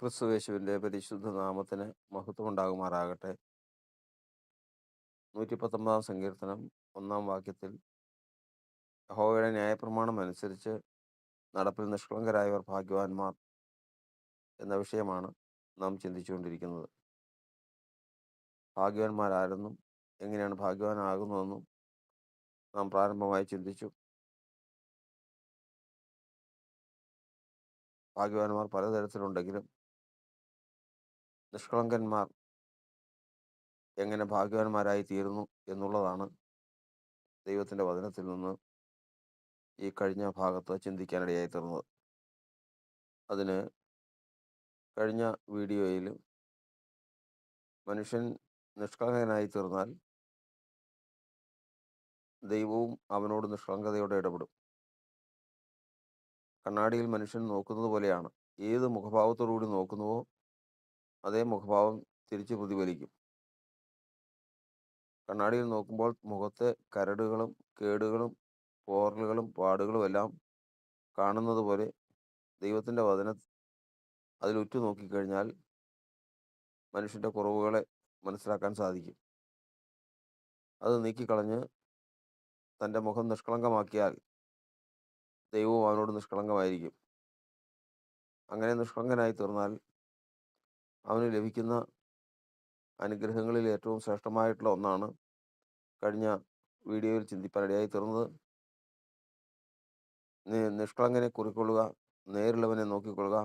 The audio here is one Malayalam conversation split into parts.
ക്രിസ്തുയേശുവിൻ്റെ പരിശുദ്ധ നാമത്തിന് മഹത്വം ഉണ്ടാകുമാറാകട്ടെ. 119 സങ്കീർത്തനം 1 വാക്യത്തിൽ യഹോവയുടെ ന്യായപ്രമാണം അനുസരിച്ച് നടപ്പിൽ നിഷ്കളങ്കരായവർ ഭാഗ്യവാന്മാർ എന്ന വിഷയമാണ് നാം ചിന്തിച്ചുകൊണ്ടിരിക്കുന്നത്. ഭാഗ്യവാന്മാരാരെന്നും എങ്ങനെയാണ് ഭാഗ്യവാനാകുന്നതെന്നും നാം പ്രാരംഭമായി ചിന്തിച്ചു. ഭാഗ്യവാന്മാർ പലതരത്തിലുണ്ടെങ്കിലും നിഷ്കളങ്കന്മാർ എങ്ങനെ ഭാഗ്യവാന്മാരായി തീരുന്നു എന്നുള്ളതാണ് ദൈവത്തിൻ്റെ വചനത്തിൽ നിന്ന് ഈ കഴിഞ്ഞ ഭാഗത്ത് ചിന്തിക്കാനിടയായി തീർന്നത്. അതിന് കഴിഞ്ഞ വീഡിയോയിൽ മനുഷ്യൻ നിഷ്കളങ്കനായി തീർന്നാൽ ദൈവവും അവനോട് നിഷ്കളങ്കതയോടെ ഇടപെടും. കണ്ണാടിയിൽ മനുഷ്യൻ നോക്കുന്നത് പോലെയാണ്. ഏത് മുഖഭാവത്തോടുകൂടി നോക്കുന്നുവോ അതേ മുഖഭാവം തിരിച്ച് പ്രതിഫലിക്കും. കണ്ണാടിയിൽ നോക്കുമ്പോൾ മുഖത്തെ കരടുകളും കേടുകളും പോറലുകളും പാടുകളും എല്ലാം കാണുന്നത് പോലെ ദൈവത്തിൻ്റെ വചനം അതിൽ ഉറ്റുനോക്കിക്കഴിഞ്ഞാൽ മനുഷ്യൻ്റെ കുറവുകളെ മനസ്സിലാക്കാൻ സാധിക്കും. അത് നീക്കിക്കളഞ്ഞ് തൻ്റെ മുഖം നിഷ്കളങ്കമാക്കിയാൽ ദൈവവും അവനോട് നിഷ്കളങ്കമായിരിക്കും. അങ്ങനെ നിഷ്കളങ്കനായി തീർന്നാൽ അവന് ലഭിക്കുന്ന അനുഗ്രഹങ്ങളിൽ ഏറ്റവും ശ്രേഷ്ഠമായിട്ടുള്ള ഒന്നാണ് കഴിഞ്ഞ വീഡിയോയിൽ ചിന്തിപ്പാനിടയായി തീർന്നത്. നിഷ്കളങ്കനെ കുറിക്കൊള്ളുക, നേരുള്ളവനെ നോക്കിക്കൊള്ളുക,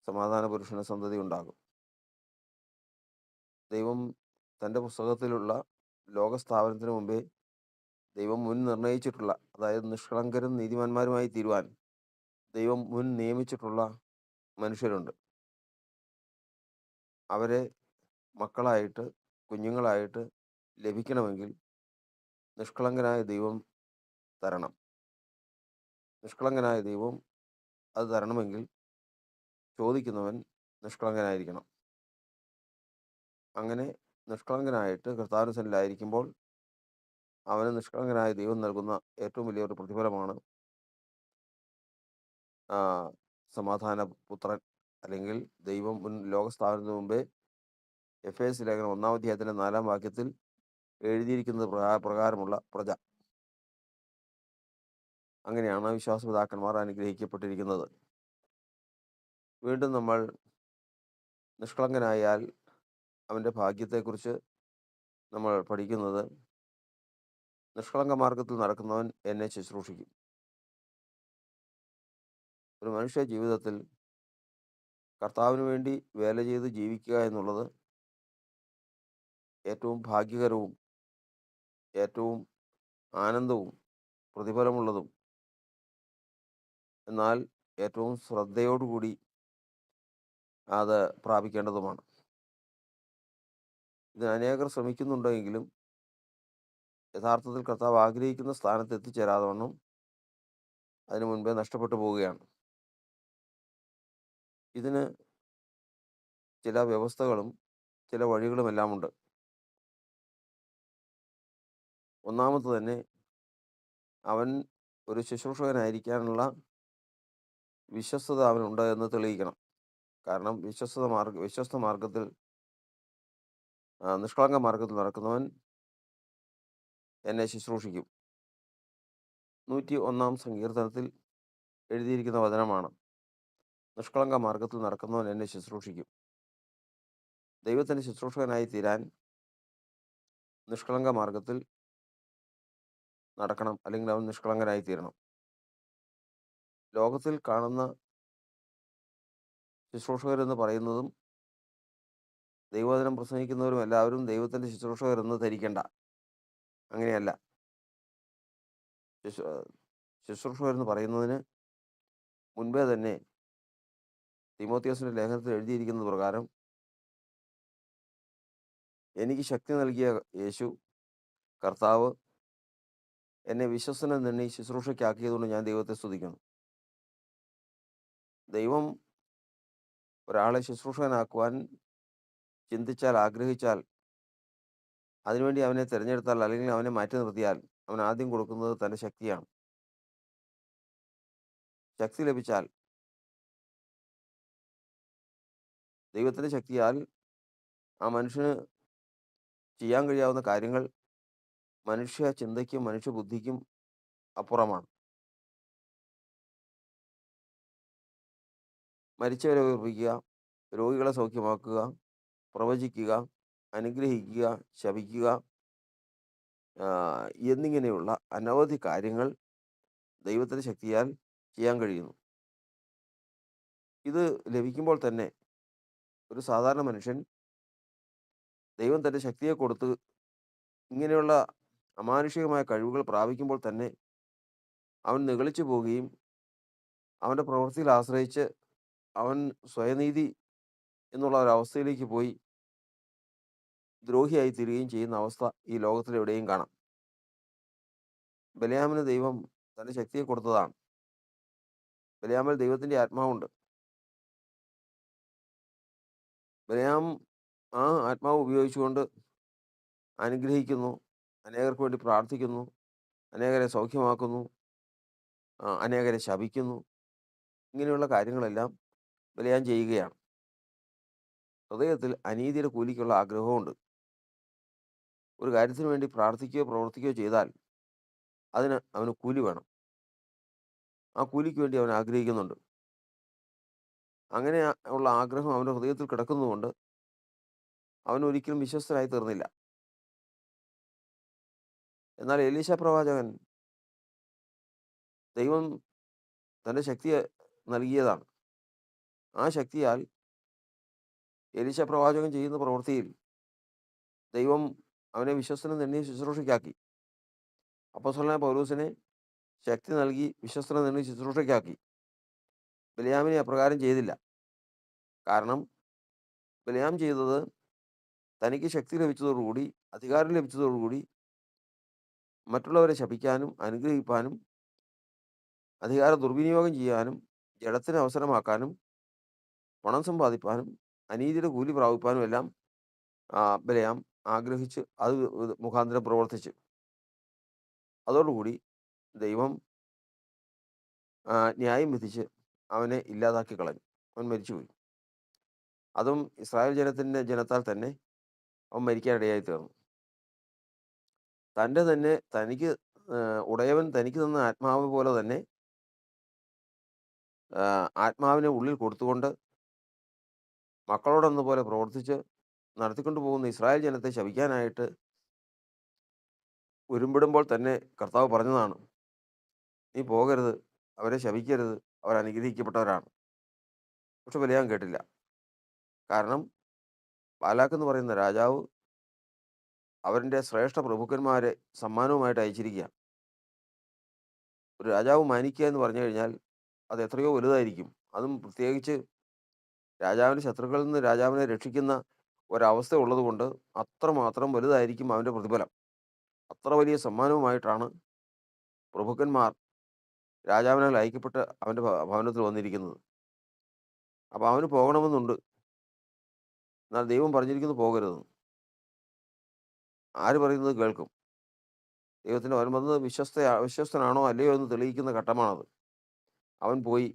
സമാധാന പുരുഷന് സന്തതി ഉണ്ടാകും. ദൈവം തൻ്റെ പുസ്തകത്തിലുള്ള ലോകസ്ഥാപനത്തിന് മുമ്പേ ദൈവം മുൻ നിർണയിച്ചിട്ടുള്ള, അതായത് നിഷ്കളങ്കരും നീതിമാന്മാരുമായി തീരുവാൻ ദൈവം മുൻ നിയമിച്ചിട്ടുള്ള മനുഷ്യരുണ്ട്. അവരെ മക്കളായിട്ട് കുഞ്ഞുങ്ങളായിട്ട് ലഭിക്കണമെങ്കിൽ നിഷ്കളങ്കനായ ദൈവം തരണം. നിഷ്കളങ്കനായ ദൈവം അത് തരണമെങ്കിൽ ചോദിക്കുന്നവൻ നിഷ്കളങ്കനായിരിക്കണം. അങ്ങനെ നിഷ്കളങ്കനായിട്ട് കർത്താവിനുസന്നിധിയിലായിരിക്കുമ്പോൾ അവന് നിഷ്കളങ്കനായ ദൈവം നൽകുന്ന ഏറ്റവും വലിയൊരു പ്രതിഫലമാണ് സമാധാന പുത്രൻ, അല്ലെങ്കിൽ ദൈവം മുൻ ലോകസ്ഥാപനത്തിന് മുമ്പേ എഫേസ്യ ലേഖനം 1-ാം അധ്യായത്തിലെ 4-ാം വാക്യത്തിൽ എഴുതിയിരിക്കുന്നത് പ്രകാരമുള്ള പ്രജ. അങ്ങനെയാണ് വിശ്വാസപിതാക്കന്മാർ അനുഗ്രഹിക്കപ്പെട്ടിരിക്കുന്നത്. വീണ്ടും നമ്മൾ നിഷ്കളങ്കനായാൽ അവൻ്റെ ഭാഗ്യത്തെക്കുറിച്ച് നമ്മൾ പഠിക്കുന്നത്, നിഷ്കളങ്ക മാർഗത്തിൽ നടക്കുന്നവൻ എന്നെ ശുശ്രൂഷിക്കും. ഒരു മനുഷ്യ ജീവിതത്തിൽ കർത്താവിന് വേണ്ടി വേല ചെയ്ത് ജീവിക്കുക എന്നുള്ളത് ഏറ്റവും ഭാഗ്യകരവും ഏറ്റവും ആനന്ദവും പ്രതിഫലമുള്ളതും എന്നാൽ ഏറ്റവും ശ്രദ്ധയോടുകൂടി അത് പ്രാപിക്കേണ്ടതുമാണ്. ഇതിന് അനേകർ ശ്രമിക്കുന്നുണ്ടെങ്കിലും യഥാർത്ഥത്തിൽ കർത്താവ് ആഗ്രഹിക്കുന്ന സ്ഥാനത്ത് എത്തിച്ചേരാതെ വണ്ണം അതിനു മുൻപേ നഷ്ടപ്പെട്ടു പോവുകയാണ്. ഇതിന് ചില വ്യവസ്ഥകളും ചില വഴികളുമെല്ലാം ഉണ്ട്. ഒന്നാമത് തന്നെ അവൻ ഒരു ശുശ്രൂഷകനായിരിക്കാനുള്ള വിശ്വസ്തത അവനുണ്ട് എന്ന് തെളിയിക്കണം. കാരണം വിശ്വസ്ത മാർഗത്തിൽ നിഷ്കളങ്ക മാർഗത്തിൽ നടക്കുന്നവൻ എന്നെ ശുശ്രൂഷിക്കും. 101 സങ്കീർത്തനത്തിൽ എഴുതിയിരിക്കുന്ന വചനമാണ്, നിഷ്കളങ്ക മാർഗത്തിൽ നടക്കുന്നവൻ എന്നെ ശുശ്രൂഷിക്കും. ദൈവത്തിൻ്റെ ശുശ്രൂഷകനായി തീരാൻ നിഷ്കളങ്ക മാർഗത്തിൽ നടക്കണം, അല്ലെങ്കിൽ അവൻ നിഷ്കളങ്കനായി തീരണം. ലോകത്തിൽ കാണുന്ന ശുശ്രൂഷകരെന്ന് പറയുന്നതും ദൈവവചനം പ്രസംഗിക്കുന്നവരും എല്ലാവരും ദൈവത്തിൻ്റെ ശുശ്രൂഷകരെന്ന് ധരിക്കേണ്ട. അങ്ങനെയല്ല. ശുശ്രൂഷകരെന്ന് പറയുന്നതിന് മുൻപേ തന്നെ തീമോഥെയോസിൻ്റെ ലേഖനത്തിൽ എഴുതിയിരിക്കുന്നത് പ്രകാരം, എനിക്ക് ശക്തി നൽകിയ യേശു കർത്താവ് എന്നെ വിശ്വസ്തനെന്നെണ്ണി ശുശ്രൂഷയ്ക്കാക്കിയതുകൊണ്ട് ഞാൻ ദൈവത്തെ സ്തുതിക്കുന്നു. ദൈവം ഒരാളെ ശുശ്രൂഷകനാക്കുവാൻ ചിന്തിച്ചാൽ, ആഗ്രഹിച്ചാൽ, അതിനുവേണ്ടി അവനെ തിരഞ്ഞെടുത്താൽ, അല്ലെങ്കിൽ അവനെ മാറ്റി നിർത്തിയാൽ, അവൻ ആദ്യം കൊടുക്കുന്നത് തൻ്റെ ശക്തിയാണ്. ശക്തി ലഭിച്ചാൽ ദൈവത്തിൻ്റെ ശക്തിയാൽ ആ മനുഷ്യന് ചെയ്യാൻ കഴിയാവുന്ന കാര്യങ്ങൾ മനുഷ്യ ചിന്തയ്ക്കും മനുഷ്യബുദ്ധിക്കും അപ്പുറമാണ്. മരിച്ചവരെ ഉയർപ്പിക്കുക, രോഗികളെ സൗഖ്യമാക്കുക, പ്രവചിക്കുക, അനുഗ്രഹിക്കുക, ശപിക്കുക, എന്നിങ്ങനെയുള്ള അനവധി കാര്യങ്ങൾ ദൈവത്തിൻ്റെ ശക്തിയാൽ ചെയ്യാൻ കഴിയുന്നു. ഇത് ലഭിക്കുമ്പോൾ തന്നെ ഒരു സാധാരണ മനുഷ്യൻ ദൈവം തൻ്റെ ശക്തിയെ കൊടുത്ത് ഇങ്ങനെയുള്ള അമാനുഷികമായ കഴിവുകൾ പ്രാപിക്കുമ്പോൾ തന്നെ അവൻ നിഗളിച്ചു പോവുകയും അവൻ്റെ പ്രവൃത്തിയിൽ ആശ്രയിച്ച് അവൻ സ്വയനീതി എന്നുള്ള ഒരവസ്ഥയിലേക്ക് പോയി ദ്രോഹിയായി തീരുകയും ചെയ്യുന്ന അവസ്ഥ ഈ ലോകത്തിൽ എവിടെയും കാണാം. ബലിയാമിന് ദൈവം തൻ്റെ ശക്തിയെ കൊടുത്തതാണ്. ബലിയാമിൽ ദൈവത്തിൻ്റെ ആത്മാവുണ്ട്. ബലിയാം ആ ആത്മാവ് ഉപയോഗിച്ചുകൊണ്ട് അനുഗ്രഹിക്കുന്നു, അനേകർക്ക് വേണ്ടി പ്രാർത്ഥിക്കുന്നു, അനേകരെ സൗഖ്യമാക്കുന്നു, അനേകരെ ശപിക്കുന്നു. ഇങ്ങനെയുള്ള കാര്യങ്ങളെല്ലാം ബലിയാം ചെയ്യുകയാണ്. ഹൃദയത്തിൽ അനീതിയുടെ കൂലിക്കുള്ള ആഗ്രഹമുണ്ട്. ഒരു കാര്യത്തിന് വേണ്ടി പ്രാർത്ഥിക്കുകയോ പ്രവർത്തിക്കുകയോ ചെയ്താൽ അതിന് അവന് കൂലി വേണം. ആ കൂലിക്ക് വേണ്ടി അവൻ ആഗ്രഹിക്കുന്നുണ്ട്. അങ്ങനെ ഉള്ള ആഗ്രഹം അവൻ്റെ ഹൃദയത്തിൽ കിടക്കുന്നതുകൊണ്ട് അവൻ ഒരിക്കലും വിശ്വസ്തനായി തീർന്നില്ല. എന്നാൽ എലീശ പ്രവാചകൻ ദൈവം തൻ്റെ ശക്തിയെ നൽകിയതാണ്. ആ ശക്തിയാൽ എലീശ പ്രവാചകൻ ചെയ്യുന്ന പ്രവൃത്തിയിൽ ദൈവം അവനെ വിശ്വസ്തനും തന്നെ ശുശ്രൂഷയ്ക്കാക്കി. അപ്പോസ്തലനായ പൗലോസിനെ ശക്തി നൽകി വിശ്വസ്തനും തന്നെ ശുശ്രൂഷയ്ക്കാക്കി. ബിലയാമിനെ അപ്രകാരം ചെയ്തില്ല. കാരണം ബിലയാം ചെയ്തത് തനിക്ക് ശക്തി ലഭിച്ചതോടുകൂടി, അധികാരം ലഭിച്ചതോടുകൂടി മറ്റുള്ളവരെ ശപിക്കാനും അനുഗ്രഹിക്കാനും അധികാര ദുർവിനിയോഗം ചെയ്യാനും ജഡത്തിന് അവസരമാക്കാനും പണം സമ്പാദിപ്പാനും അനീതിയുടെ കൂലി പ്രാപിപ്പാനും എല്ലാം ബിലയാം ആഗ്രഹിച്ച് അത് മുഖാന്തരം പ്രവർത്തിച്ചു. അതോടുകൂടി ദൈവം ന്യായം വിധിച്ച് അവനെ ഇല്ലാതാക്കി കളഞ്ഞു. അവൻ മരിച്ചുപോയി. അതും ഇസ്രായേൽ ജനത്താൽ തന്നെ അവൻ മരിക്കാനിടയായി തീർന്നു. തനിക്ക് ഉടയവൻ തനിക്ക് തന്ന ആത്മാവ് പോലെ തന്നെ ആത്മാവിനെ ഉള്ളിൽ കൊടുത്തുകൊണ്ട് മക്കളോടെന്ന പോലെ പ്രവർത്തിച്ച് നടത്തിക്കൊണ്ടു പോകുന്ന ഇസ്രായേൽ ജനത്തെ ശപിക്കാനായിട്ട് ഉരുമ്പിടുമ്പോൾ തന്നെ കർത്താവ് പറഞ്ഞതാണ്, നീ പോകരുത്, അവരെ ശപിക്കരുത്, അവർ അനുഗ്രഹിക്കപ്പെട്ടവരാണ്. പക്ഷെ ബിലയാം കേട്ടില്ല. കാരണം ബാലാക്ക് എന്ന് പറയുന്ന രാജാവ് അവരുടെ ശ്രേഷ്ഠ പ്രഭുക്കന്മാരെ സമ്മാനവുമായിട്ട് അയച്ചിരിക്കുക. ഒരു രാജാവ് മാനിക്കുക എന്ന് പറഞ്ഞു കഴിഞ്ഞാൽ അത് എത്രയോ വലുതായിരിക്കും. അതും പ്രത്യേകിച്ച് രാജാവിൻ്റെ ശത്രുക്കളിൽ നിന്ന് രാജാവിനെ രക്ഷിക്കുന്ന ഒരവസ്ഥ ഉള്ളതുകൊണ്ട് അത്രമാത്രം വലുതായിരിക്കും അവൻ്റെ പ്രതിഫലം. അത്ര വലിയ സമ്മാനവുമായിട്ടാണ് പ്രഭുക്കന്മാർ രാജാവിനാൽ അയക്കപ്പെട്ട് അവൻ്റെ ഭവനത്തിൽ വന്നിരിക്കുന്നത്. അപ്പോൾ അവന് പോകണമെന്നുണ്ട്. എന്നാൽ ദൈവം പറഞ്ഞിരിക്കുന്നത് പോകരുത്. ആര് പറയുന്നത് കേൾക്കും? ദൈവത്തിൻ്റെ അവൻ വന്നത് വിശ്വസ്തനാണോ അല്ലയോ എന്ന് തെളിയിക്കുന്ന ഘട്ടമാണത്. അവൻ പോയി.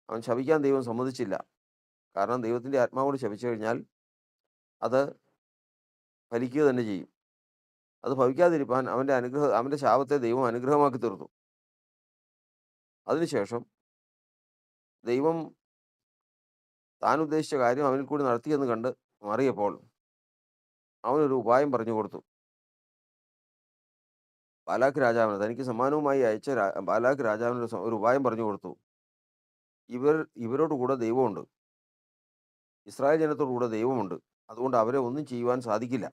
അവൻ ശപിക്കാൻ ദൈവം സമ്മതിച്ചില്ല. കാരണം ദൈവത്തിൻ്റെ ആത്മാവോട് ശപിച്ചു കഴിഞ്ഞാൽ അത് ഫലിക്കുക തന്നെ ചെയ്യും. അത് ഭവിക്കാതിരിക്കാൻ അവൻ്റെ ശാപത്തെ ദൈവം അനുഗ്രഹമാക്കി തീർത്തു. അതിനുശേഷം ദൈവം താൻ ഉദ്ദേശിച്ച കാര്യം അവനിൽ കൂടി നടത്തിയെന്ന് കണ്ട് മാറിയപ്പോൾ അവനൊരു ഉപായം പറഞ്ഞു കൊടുത്തു. ബാലാക്ക് രാജാവിന് തനിക്ക് സമ്മാനവുമായി അയച്ച ബാലാക്ക് രാജാവിന് ഒരു ഉപായം പറഞ്ഞു കൊടുത്തു. ഇവരോട് കൂടെ ദൈവമുണ്ട്. ഇസ്രായേൽ ജനത്തോടു കൂടെ ദൈവമുണ്ട്. അതുകൊണ്ട് അവരെ ഒന്നും ചെയ്യുവാൻ സാധിക്കില്ല.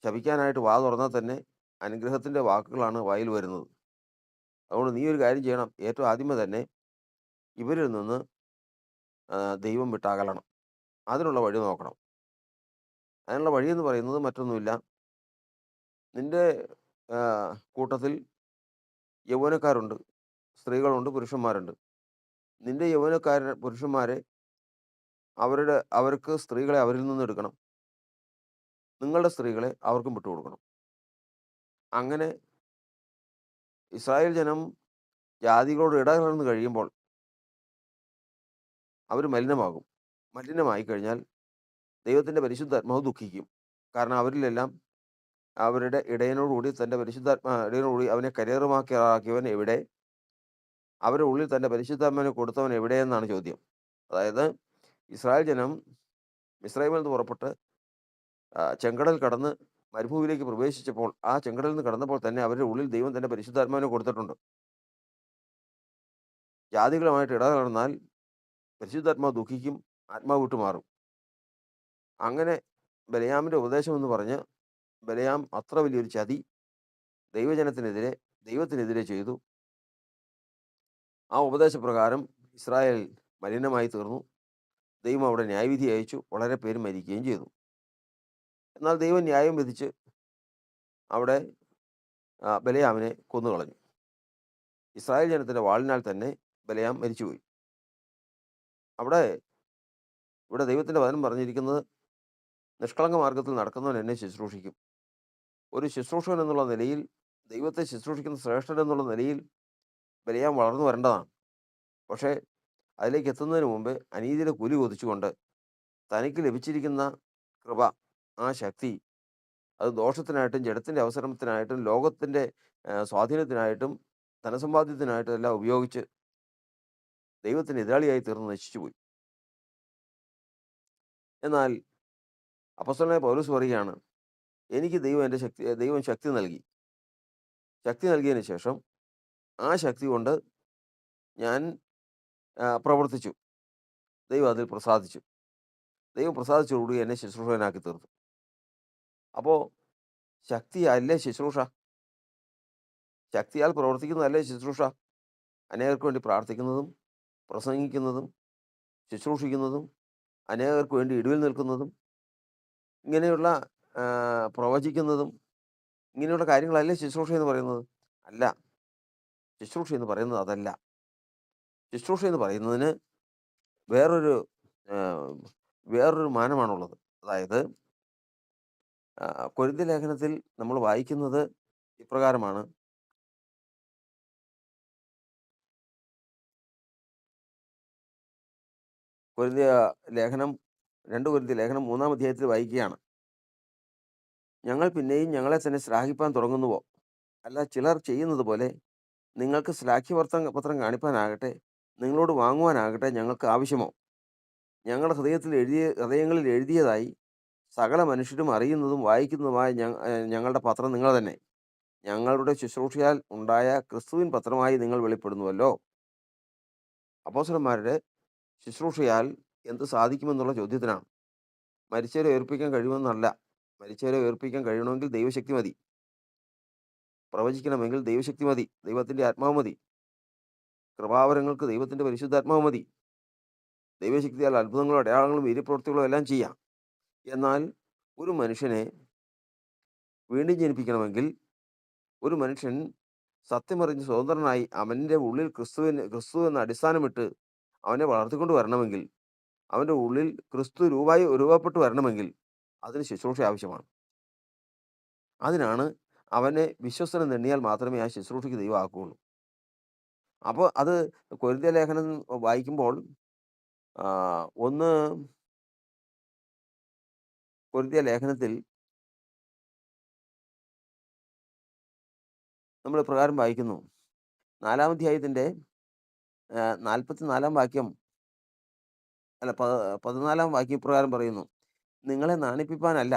ശപിക്കാനായിട്ട് വാ തുറന്നാൽ തന്നെ അനുഗ്രഹത്തിൻ്റെ വാക്കുകളാണ് വായിൽ വരുന്നത്. അതുകൊണ്ട് നീ ഒരു കാര്യം ചെയ്യണം. ഏറ്റവും ആദ്യമേ തന്നെ ഇവരിൽ നിന്ന് ദൈവം വിട്ടകലണം. അതിനുള്ള വഴി നോക്കണം. അതിനുള്ള വഴിയെന്ന് പറയുന്നത് മറ്റൊന്നുമില്ല. നിൻ്റെ കൂട്ടത്തിൽ യൗവനക്കാരുണ്ട്, സ്ത്രീകളുണ്ട്, പുരുഷന്മാരുണ്ട്. നിൻ്റെ പുരുഷന്മാരെ അവർക്ക് സ്ത്രീകളെ അവരിൽ നിന്ന് എടുക്കണം. നിങ്ങളുടെ സ്ത്രീകളെ അവർക്കും വിട്ടുകൊടുക്കണം. അങ്ങനെ ഇസ്രായേൽ ജനം ജാതികളോട് ഇടകലർന്ന് കഴിയുമ്പോൾ അവർ മലിനമാകും. മലിനമായി കഴിഞ്ഞാൽ ദൈവത്തിൻ്റെ പരിശുദ്ധാത്മാവ് ദുഃഖിക്കും. കാരണം അവരിലെല്ലാം അവരുടെ ഇടയനോടുകൂടി തൻ്റെ ഇടയനോടുകൂടി അവനെ കരേറുമാക്കിയവൻ എവിടെ? അവരുടെ ഉള്ളിൽ തൻ്റെ പരിശുദ്ധാത്മാവിനെ കൊടുത്തവൻ എവിടെയെന്നാണ് ചോദ്യം. അതായത് ഇസ്രായേൽ ജനം മിസ്രയീമിൽ നിന്ന് പുറപ്പെട്ട് ചെങ്കടൽ കടന്ന് മരുഭൂമിയിലേക്ക് പ്രവേശിച്ചപ്പോൾ ആ ചെങ്കടലിൽ നിന്ന് കടന്നപ്പോൾ തന്നെ അവരുടെ ഉള്ളിൽ ദൈവം തൻ്റെ പരിശുദ്ധാത്മാവിനെ കൊടുത്തിട്ടുണ്ട്. ജാതികളുമായിട്ട് ഇടകലർന്നാൽ പരിശുദ്ധാത്മാവ് ദുഃഖിക്കും, ആത്മാവ് വിട്ടുമാറും. അങ്ങനെ ബലയാമിൻ്റെ ഉപദേശം എന്ന് പറഞ്ഞ് ബലയാം അത്ര വലിയൊരു ചതി ദൈവജനത്തിനെതിരെ ദൈവത്തിനെതിരെ ചെയ്തു. ആ ഉപദേശപ്രകാരം ഇസ്രായേൽ മലിനമായി തീർന്നു. ദൈവം അവിടെ ന്യായവിധി അയച്ചു. വളരെ പേര് മരിക്കുകയും ചെയ്തു. എന്നാൽ ദൈവം ന്യായം വിധിച്ച് അവിടെ ബലയാമിനെ കൊന്നുകളഞ്ഞു. ഇസ്രായേൽ ജനത്തിൻ്റെ വാളിനാൽ തന്നെ ബലയാം മരിച്ചുപോയി. ഇവിടെ ദൈവത്തിൻ്റെ വചനം പറഞ്ഞിരിക്കുന്നത്, നിഷ്കളങ്ക മാർഗത്തിൽ നടക്കുന്നവൻ എന്നെ ശുശ്രൂഷിക്കും. ഒരു ശുശ്രൂഷകൻ എന്നുള്ള നിലയിൽ, ദൈവത്തെ ശുശ്രൂഷിക്കുന്ന ശ്രേഷ്ഠൻ എന്നുള്ള നിലയിൽ ബലയാം വളർന്നു വരേണ്ടതാണ്. പക്ഷേ അതിലേക്ക് എത്തുന്നതിന് മുമ്പ് അനീതിയുടെ കൂലി കൊതിച്ചുകൊണ്ട് തനിക്ക് ലഭിച്ചിരിക്കുന്ന കൃപ, ആ ശക്തി, അത് ദോഷത്തിനായിട്ടും ജഡത്തിൻ്റെ അവസരത്തിനായിട്ടും ലോകത്തിൻ്റെ സ്വാധീനത്തിനായിട്ടും ധനസമ്പാദ്യത്തിനായിട്ടും എല്ലാം ഉപയോഗിച്ച് ദൈവത്തിന് എതിരാളിയായി തീർന്ന് നശിച്ചുപോയി. എന്നാൽ അപ്പോസ്തലനായ പൗലോസ് പറയുകയാണ്, എനിക്ക് ദൈവം ശക്തി നൽകി. ശക്തി നൽകിയതിന് ശേഷം ആ ശക്തി കൊണ്ട് ഞാൻ പ്രവർത്തിച്ചു. ദൈവം അതിൽ പ്രസാദിച്ചു. ദൈവം പ്രസാദിച്ചതോടുകൂടി എന്നെ ശുശ്രൂഷകനാക്കി തീർത്തു. അപ്പോൾ ശക്തിയല്ലേ ശുശ്രൂഷ? ശക്തിയാൽ പ്രവർത്തിക്കുന്നതല്ലേ ശുശ്രൂഷ? അനേകർക്ക് വേണ്ടി പ്രാർത്ഥിക്കുന്നതും പ്രസംഗിക്കുന്നതും ശുശ്രൂഷിക്കുന്നതും അനേകർക്ക് വേണ്ടി ഇടിവിൽ നിൽക്കുന്നതും ഇങ്ങനെയുള്ള പ്രവചിക്കുന്നതും ഇങ്ങനെയുള്ള കാര്യങ്ങളല്ലേ ശുശ്രൂഷ എന്ന് പറയുന്നത്? അല്ല. ശുശ്രൂഷ എന്ന് പറയുന്നത് അതല്ല. ശുശ്രൂഷ എന്ന് പറയുന്നതിന് വേറൊരു മാനമാണുള്ളത്. അതായത് കൊരിന്ത്യ ലേഖനത്തിൽ നമ്മൾ വായിക്കുന്നത് ഇപ്രകാരമാണ്. കൊരിന്ത്യ ലേഖനം 2 കൊരിന്ത്യ ലേഖനം 3-ാം അധ്യായത്തിൽ വായിക്കുകയാണ്. ഞങ്ങൾ പിന്നെയും ഞങ്ങളെ തന്നെ ശ്ലാഘിപ്പാൻ തുടങ്ങുന്നുവോ? അല്ല, ചിലർ ചെയ്യുന്നത് പോലെ നിങ്ങൾക്ക് പത്രം കാണിപ്പാനാകട്ടെ, നിങ്ങളോട് വാങ്ങുവാനാകട്ടെ ഞങ്ങൾക്ക് ആവശ്യമോ? ഞങ്ങളുടെ ഹൃദയങ്ങളിൽ എഴുതിയതായി സകല മനുഷ്യരും അറിയുന്നതും വായിക്കുന്നതുമായ ഞങ്ങളുടെ പത്രം നിങ്ങൾ തന്നെ. ഞങ്ങളുടെ ശുശ്രൂഷയാൽ ഉണ്ടായ ക്രിസ്തുവിൻ പത്രമായി നിങ്ങൾ വെളിപ്പെടുന്നുവല്ലോ. അപ്പോസ്തലന്മാരുടെ ശുശ്രൂഷയാൽ എന്ത് സാധിക്കുമെന്നുള്ള ചോദ്യത്തിനാണ്. മരിച്ചവരെ ഉയർപ്പിക്കാൻ കഴിയുമെന്നല്ല. മരിച്ചവരെ ഉയർപ്പിക്കാൻ കഴിയണമെങ്കിൽ ദൈവശക്തി മതി. പ്രവചിക്കണമെങ്കിൽ ദൈവശക്തി മതി. ദൈവത്തിൻ്റെ ആത്മാവ് മതി. കൃപാവരങ്ങൾക്ക് ദൈവത്തിൻ്റെ പരിശുദ്ധാത്മാവ് മതി. ദൈവശക്തിയാൽ അത്ഭുതങ്ങളും അടയാളങ്ങളും വീര്യപ്രവൃത്തികളും എല്ലാം ചെയ്യാം. എന്നാൽ ഒരു മനുഷ്യനെ വീണ്ടും ജനിപ്പിക്കണമെങ്കിൽ, ഒരു മനുഷ്യൻ സത്യമറിഞ്ഞ് സ്വതന്ത്രനായി അവൻ്റെ ഉള്ളിൽ ക്രിസ്തു എന്ന അടിസ്ഥാനമിട്ട് അവനെ വളർത്തിക്കൊണ്ട് വരണമെങ്കിൽ, അവൻ്റെ ഉള്ളിൽ ക്രിസ്തു രൂപപ്പെട്ട് വരണമെങ്കിൽ അതിന് ശുശ്രൂഷ ആവശ്യമാണ്. അതിനാണ് അവനെ വിശ്വസ്തനെന്ന് എണ്ണിയാൽ മാത്രമേ ആ ശുശ്രൂഷയ്ക്ക് ദൈവം ആക്കുകയുള്ളൂ. അപ്പോൾ അത് കൊരിന്ത്യ ലേഖനം വായിക്കുമ്പോൾ കൊരിന്ത്യ ലേഖനത്തിൽ നമ്മൾ പ്രകാരം വായിക്കുന്നു. 4-ാം അധ്യായത്തിൻ്റെ 44-ാം വാക്യം, അല്ല 14-ാം വാക്യം പ്രകാരം പറയുന്നു, നിങ്ങളെ നാണിപ്പിപ്പാനല്ല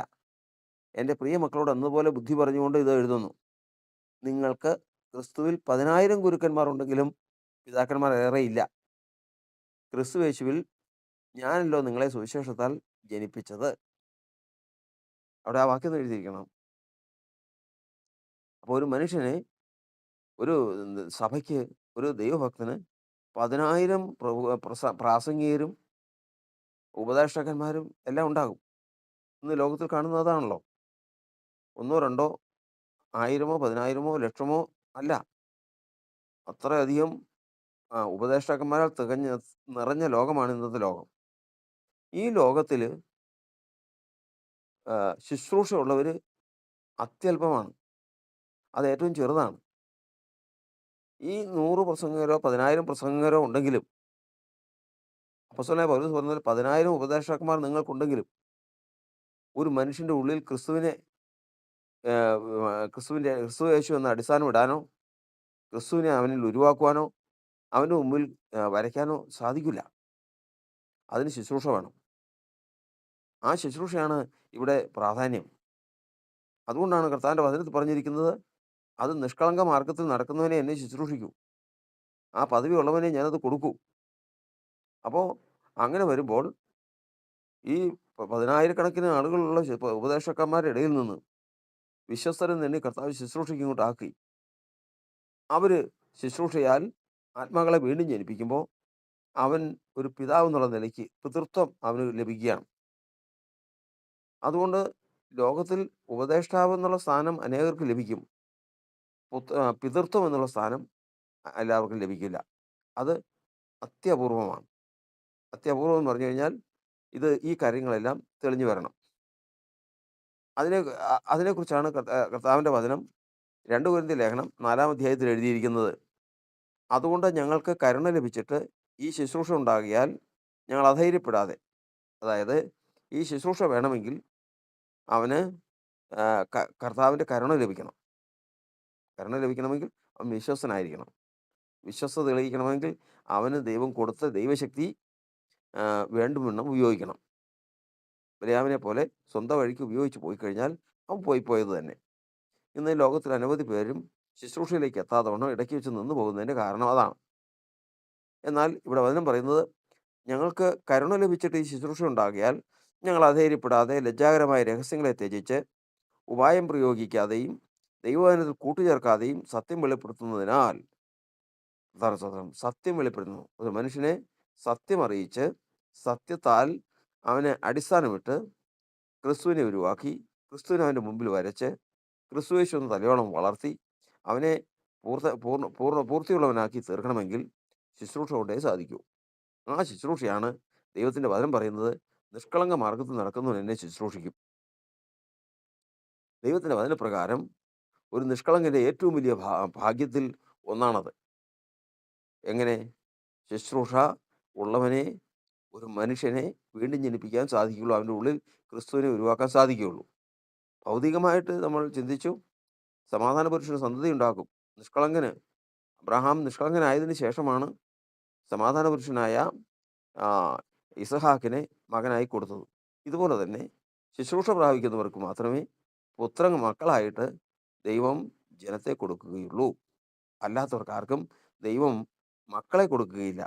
എൻ്റെ പ്രിയ മക്കളോട് എന്നതുപോലെ ബുദ്ധി പറഞ്ഞുകൊണ്ട് ഇത് എഴുതുന്നു. നിങ്ങൾക്ക് ക്രിസ്തുവിൽ 10,000 ഗുരുക്കന്മാർ ഉണ്ടെങ്കിലും പിതാക്കന്മാർ ഏറെയില്ല. ക്രിസ്തു യേശുവിൽ ഞാനല്ലോ നിങ്ങളെ സുവിശേഷത്താൽ ജനിപ്പിച്ചത്. അവിടെ ആ വാക്യം എഴുതിയിരിക്കണം. അപ്പോൾ ഒരു മനുഷ്യന്, ഒരു സഭയ്ക്ക്, ഒരു ദൈവഭക്തന് 10,000 പ്രാസംഗികരും ഉപദേഷ്ടാക്കന്മാരും എല്ലാം ഉണ്ടാകും. ഇന്ന് ലോകത്തിൽ കാണുന്നത് അതാണല്ലോ. 1, 2, 1000, 10,000, ലക്ഷമോ അല്ല. അത്രയധികം ഉപദേഷ്ടാക്കന്മാരാൽ നിറഞ്ഞ ലോകമാണ് ഇന്നത്തെ ലോകം. ഈ ലോകത്തിൽ ശുശ്രൂഷ ഉള്ളവർ അത്യല്പമാണ്. അത് ഏറ്റവും ചെറുതാണ്. ഈ 100 പ്രസംഗകരോ 10,000 പ്രസംഗകരോ ഉണ്ടെങ്കിലും അപ്പോസ്തലനായ പൗലോസ് പറഞ്ഞത് 10,000 ഉപദേഷ്ടാക്കന്മാർ നിങ്ങൾക്കുണ്ടെങ്കിലും ഒരു മനുഷ്യന്റെ ഉള്ളിൽ ക്രിസ്തുവിനെ ക്രിസ്തു യേശു എന്ന അടിസ്ഥാനം ഇടാനോ ക്രിസ്തുവിനെ അവനിൽ ഉരുവാക്കുവാനോ അവൻ്റെ മുമ്പിൽ വരയ്ക്കാനോ സാധിക്കില്ല. അതിന് ശുശ്രൂഷ വേണം. ആ ശുശ്രൂഷയാണ് ഇവിടെ പ്രാധാന്യം. അതുകൊണ്ടാണ് കർത്താവിൻ്റെ വചനത്തിൽ പറഞ്ഞിരിക്കുന്നത്, അത് നിഷ്കളങ്ക മാർഗത്തിൽ നടക്കുന്നവനെ എന്നെ ശുശ്രൂഷിക്കൂ, ആ പദവി ഉള്ളവനെ ഞാനത് കൊടുക്കൂ. അപ്പോൾ അങ്ങനെ വരുമ്പോൾ ഈ 10,000കണക്കിന് ആളുകളുള്ള ഉപദേഷ്ടാക്കന്മാരുടെ ഇടയിൽ നിന്ന് വിശ്വസ്തരെന്ന് എണ്ണി കർത്താവ് ശുശ്രൂഷയ്ക്ക് ഇങ്ങോട്ട് ആക്കി. അവർ ശുശ്രൂഷയാൽ ആത്മാക്കളെ വീണ്ടും ജനിപ്പിക്കുമ്പോൾ അവൻ ഒരു പിതാവ് എന്നുള്ള നിലയ്ക്ക് പിതൃത്വം അവന് ലഭിക്കുകയാണ്. അതുകൊണ്ട് ലോകത്തിൽ ഉപദേഷ്ടാവ് എന്നുള്ള സ്ഥാനം അനേകർക്ക് ലഭിക്കും. പിതൃത്വം എന്നുള്ള സ്ഥാനം എല്ലാവർക്കും ലഭിക്കില്ല. അത് അത്യപൂർവമാണ്. അത്യപൂർവം എന്ന് പറഞ്ഞു കഴിഞ്ഞാൽ ഈ കാര്യങ്ങളെല്ലാം തെളിഞ്ഞു വരണം. അതിനെക്കുറിച്ചാണ് കർത്താവിൻ്റെ വചനം 2 കൊരിന്ത്യർ ലേഖനം 4-ാം അധ്യായത്തിൽ എഴുതിയിരിക്കുന്നത്. അതുകൊണ്ട് ഞങ്ങൾക്ക് കരുണ ലഭിച്ചിട്ട് ഈ ശുശ്രൂഷ ഉണ്ടാകിയാൽ ഞങ്ങൾ അധൈര്യപ്പെടാതെ, അതായത് ഈ ശുശ്രൂഷ വേണമെങ്കിൽ അവന് കർത്താവിൻ്റെ കരുണ ലഭിക്കണം. കരുണ ലഭിക്കണമെങ്കിൽ അവൻ വിശ്വസ്തനായിരിക്കണം. വിശ്വസ്തത തെളിയിക്കണമെങ്കിൽ അവന് ദൈവം കൊടുത്ത ദൈവശക്തി വേണ്ടുവണ്ണം ഉപയോഗിക്കണം. ബിലെയാമിനെ പോലെ സ്വന്തം വഴിക്ക് ഉപയോഗിച്ച് പോയി കഴിഞ്ഞാൽ അവൻ പോയത് തന്നെ. ഇന്ന് ലോകത്തിൽ അനവധി പേരും ശുശ്രൂഷയിലേക്ക് എത്താത്തവണ്ണം ഇടയ്ക്ക് വെച്ച് നിന്ന് പോകുന്നതിൻ്റെ കാരണം അതാണ്. എന്നാൽ ഇവിടെ വചനം പറയുന്നത്, ഞങ്ങൾക്ക് കരുണ ലഭിച്ചിട്ട് ഈ ശുശ്രൂഷ ഉണ്ടാകിയാൽ ഞങ്ങൾ അധൈര്യപ്പെടാതെ ലജ്ജാകരമായ രഹസ്യങ്ങളെ ത്യജിച്ച് ഉപായം പ്രയോഗിക്കാതെയും ദൈവവചനത്തിൽ കൂട്ടുചേർക്കാതെയും സത്യം വെളിപ്പെടുത്തുന്നതിനാൽ, സത്യം വെളിപ്പെടുത്തുന്നു. ഒരു മനുഷ്യനെ സത്യം അറിയിച്ച് സത്യത്താൽ അവനെ അടിസ്ഥാനമിട്ട് ക്രിസ്തുവിനെ ഉരുവാക്കി ക്രിസ്തുവിനെ അവൻ്റെ മുമ്പിൽ വരച്ച് ക്രിസ്തുയേശു എന്ന തലയോളം വളർത്തി അവനെ പൂർത്തിയുള്ളവനാക്കി തീർക്കണമെങ്കിൽ ശുശ്രൂഷ കൊണ്ടേ സാധിക്കൂ. ആ ശുശ്രൂഷയാണ് ദൈവത്തിൻ്റെ വചനം പറയുന്നത്, നിഷ്കളങ്ക മാർഗത്തിൽ നടക്കുന്നവൻ എന്നെ ശുശ്രൂഷിക്കും. ദൈവത്തിൻ്റെ വചനപ്രകാരം ഒരു നിഷ്കളങ്കൻ്റെ ഏറ്റവും വലിയ ഭാഗ്യത്തിൽ ഒന്നാണത്. എങ്ങനെ? ശുശ്രൂഷ ഉള്ളവനെ, ഒരു മനുഷ്യനെ വീണ്ടും ജനിപ്പിക്കാൻ സാധിക്കുകയുള്ളൂ, അവൻ്റെ ഉള്ളിൽ ക്രിസ്തുവിനെ ഉരുവാക്കാൻ സാധിക്കുകയുള്ളൂ. ഭൗതികമായിട്ട് നമ്മൾ ചിന്തിച്ചു, സമാധാന പുരുഷന് സന്തതി ഉണ്ടാക്കും. അബ്രഹാം നിഷ്കളങ്കനായതിനു ശേഷമാണ് സമാധാന പുരുഷനായ ഇസഹാക്കിനെ മകനായി കൊടുത്തത്. ഇതുപോലെ തന്നെ ശുശ്രൂഷ പ്രാപിക്കുന്നവർക്ക് മാത്രമേ മക്കളായിട്ട് ദൈവം ജനത്തെ കൊടുക്കുകയുള്ളൂ. അല്ലാത്തവർക്കാർക്കും ദൈവം മക്കളെ കൊടുക്കുകയില്ല.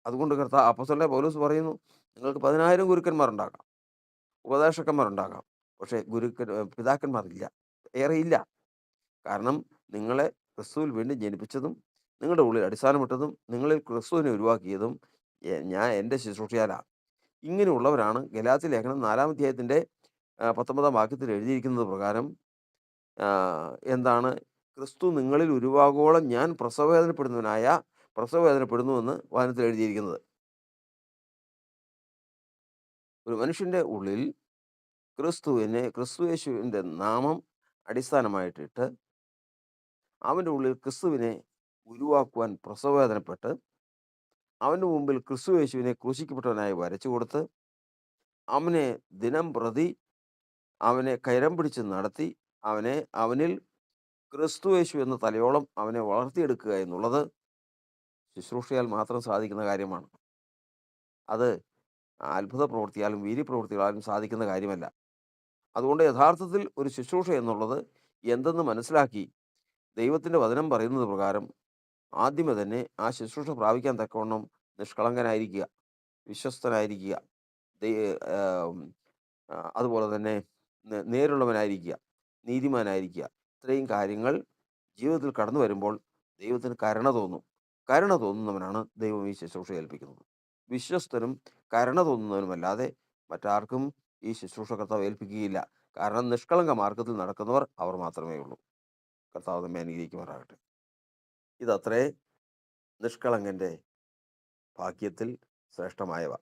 അതുകൊണ്ട് അപ്പോസ്തലനായ പൗലോസ് പറയുന്നു, നിങ്ങൾക്ക് 10,000 ഗുരുക്കന്മാരുണ്ടാകാം, ഉപദേശകന്മാരുണ്ടാകാം, പക്ഷേ പിതാക്കന്മാരില്ല, ഏറെയില്ല. കാരണം നിങ്ങളെ ക്രിസ്തുവിൽ വീണ്ടും ജനിപ്പിച്ചതും നിങ്ങളുടെ ഉള്ളിൽ അടിസ്ഥാനമിട്ടതും നിങ്ങളിൽ ക്രിസ്തുവിനെ ഉരുവാക്കിയതും ഞാൻ എൻ്റെ ശുശ്രൂഷയാലാണ്. ഇങ്ങനെയുള്ളവരാണ് ഗലാത്യ ലേഖനം 4-ാം അധ്യായത്തിൻ്റെ 19-ാം വാക്യത്തിൽ എഴുതിയിരിക്കുന്നത് പ്രകാരം എന്താണ്? ക്രിസ്തു നിങ്ങളിൽ ഉരുവാകോളം ഞാൻ പ്രസവവേദനപ്പെടുന്നുവെന്ന് വചനത്തിൽ എഴുതിയിരിക്കുന്നത്. ഒരു മനുഷ്യൻ്റെ ഉള്ളിൽ ക്രിസ്തുയേശുവിൻ്റെ നാമം അടിസ്ഥാനമായിട്ടിട്ട് അവൻ്റെ ഉള്ളിൽ ക്രിസ്തുവിനെ ഉരുവാക്കുവാൻ പ്രസവവേദനപ്പെട്ട് അവൻ്റെ മുമ്പിൽ ക്രിസ്തുയേശുവിനെ ക്രൂശിക്കപ്പെട്ടവനായി വരച്ചു കൊടുത്ത് അവനെ ദിനം പ്രതി അവനെ കയരം പിടിച്ച് നടത്തി അവനിൽ ക്രിസ്തുയേശു എന്ന തലയോളം അവനെ വളർത്തിയെടുക്കുക എന്നുള്ളത് ശുശ്രൂഷയാൽ മാത്രം സാധിക്കുന്ന കാര്യമാണ്. അത് അത്ഭുത പ്രവൃത്തിയാലും വീര്യപ്രവൃത്തികളാലും സാധിക്കുന്ന കാര്യമല്ല. അതുകൊണ്ട് യഥാർത്ഥത്തിൽ ഒരു ശുശ്രൂഷ എന്നുള്ളത് എന്തെന്ന് മനസ്സിലാക്കി ദൈവത്തിൻ്റെ വചനം പറയുന്നത് പ്രകാരം ആദ്യമേ തന്നെ ആ ശുശ്രൂഷ പ്രാപിക്കാൻ തക്കവണ്ണം നിഷ്കളങ്കനായിരിക്കുക, വിശ്വസ്തനായിരിക്കുക, അതുപോലെ തന്നെ നേരുള്ളവനായിരിക്കുക, നീതിമാനായിരിക്കുക. ഇത്രയും കാര്യങ്ങൾ ജീവിതത്തിൽ കടന്നു വരുമ്പോൾ ദൈവത്തിന് കരുണ തോന്നും. കരുണ തോന്നുന്നവനാണ് ദൈവം ഈ ശുശ്രൂഷ ഏൽപ്പിക്കുന്നത്. വിശ്വസ്തനും കരുണ തോന്നുന്നവനുമല്ലാതെ മറ്റാർക്കും ഈ ശുശ്രൂഷ കർത്താവ് ഏൽപ്പിക്കുകയില്ല. കാരണം നിഷ്കളങ്ക മാർഗത്തിൽ നടക്കുന്നവർ അവർ മാത്രമേ ഉള്ളൂ. കർത്താവ് നമ്മെ അനുഗ്രഹിക്കുമാറാകട്ടെ. ഇതത്രേ നിഷ്കളങ്കൻ്റെ ഭാഗ്യത്തിൽ ശ്രേഷ്ഠമായവ.